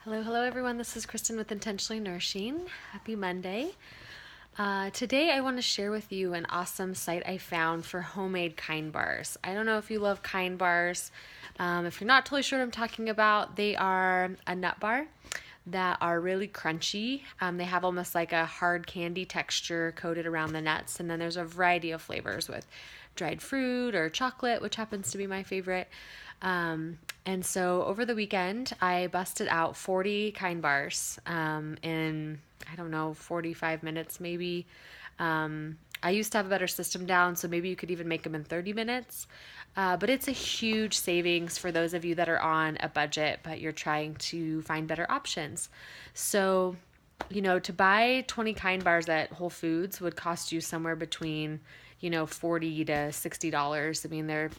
Hello everyone. This is Kristen with Intentionally Nourishing. Happy Monday. Today I want to share with you an awesome site I found for homemade Kind bars. I don't know if you love Kind bars. If you're not totally sure what I'm talking about, they are a nut bar that are really crunchy. They have almost like a hard candy texture coated around the nuts, and then there's a variety of flavors with dried fruit or chocolate, which happens to be my favorite. And so over the weekend, I busted out 40 Kind bars in, I don't know, 45 minutes maybe. I used to have a better system down, so maybe you could even make them in 30 minutes. But it's a huge savings for those of you that are on a budget, but you're trying to find better options. So, to buy 20 Kind bars at Whole Foods would cost you somewhere between, $40 to $60. I mean, they're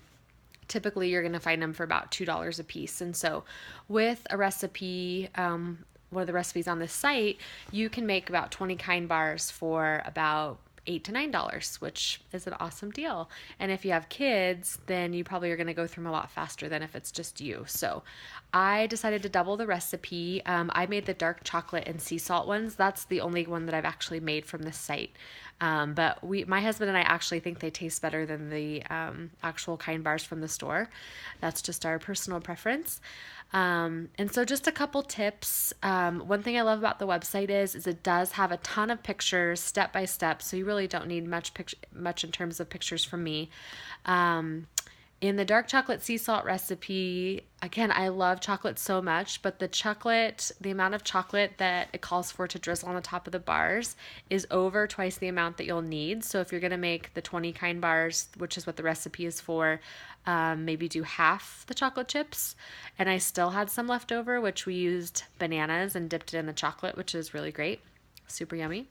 typically you're going to find them for about $2 a piece. And so with a recipe, one of the recipes on this site, you can make about 20 Kind bars for about $8 to $9, which is an awesome deal. And if you have kids, then you probably are going to go through them a lot faster than if it's just you. So I decided to double the recipe. I made the dark chocolate and sea salt ones. That's the only one that I've actually made from this site. But my husband and I actually think they taste better than the actual Kind bars from the store. That's just our personal preference. And so just a couple tips. One thing I love about the website is it does have a ton of pictures step by step. So you really don't need much in terms of pictures from me. In the dark chocolate sea salt recipe, again, I love chocolate so much, but the amount of chocolate that it calls for to drizzle on the top of the bars is over twice the amount that you'll need. So if you're going to make the 20 Kind bars, which is what the recipe is for, maybe do half the chocolate chips. And I still had some left over, which we used bananas and dipped it in the chocolate, which is really great. Super yummy.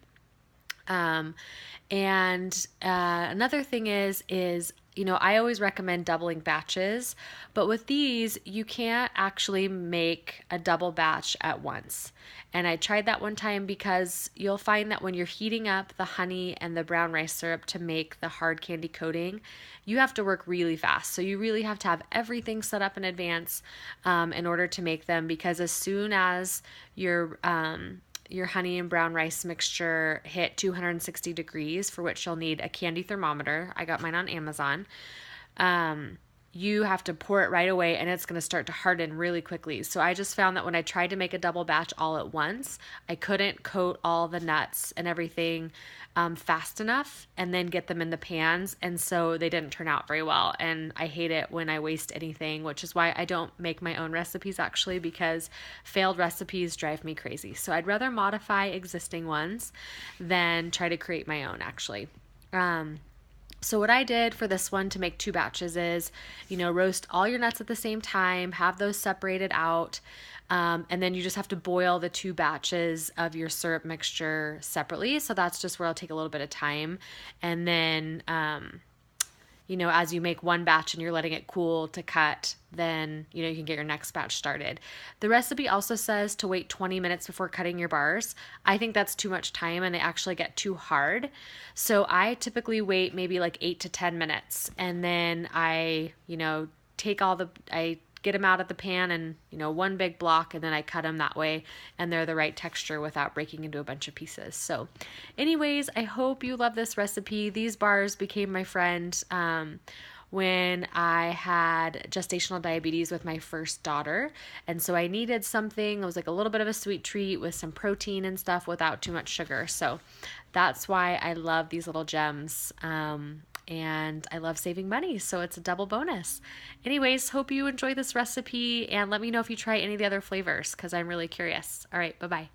And another thing is I always recommend doubling batches, but with these, you can't actually make a double batch at once. And I tried that one time because you'll find that when you're heating up the honey and the brown rice syrup to make the hard candy coating, you have to work really fast. So you really have to have everything set up in advance in order to make them, because as soon as your honey and brown rice mixture hit 260 degrees, for which you'll need a candy thermometer. I got mine on Amazon. You have to pour it right away, and it's going to start to harden really quickly. So I just found that when I tried to make a double batch all at once, I couldn't coat all the nuts and everything fast enough and then get them in the pans. And so they didn't turn out very well. And I hate it when I waste anything, which is why I don't make my own recipes actually, because failed recipes drive me crazy. So I'd rather modify existing ones than try to create my own actually. So what I did for this one to make 2 batches is, roast all your nuts at the same time, have those separated out, and then you just have to boil the 2 batches of your syrup mixture separately. So that's just where I'll take a little bit of time. And then, as you make one batch and you're letting it cool to cut, then, you can get your next batch started. The recipe also says to wait 20 minutes before cutting your bars. I think that's too much time and they actually get too hard. So I typically wait maybe like 8 to 10 minutes, and then I get them out of the pan and, one big block, and then I cut them that way and they're the right texture without breaking into a bunch of pieces. So anyways, I hope you love this recipe. These bars became my friend when I had gestational diabetes with my first daughter. And so I needed something. It was like a little bit of a sweet treat with some protein and stuff without too much sugar. So that's why I love these little gems. And I love saving money, so it's a double bonus. Anyways, hope you enjoy this recipe, and let me know if you try any of the other flavors, because I'm really curious. All right, bye-bye.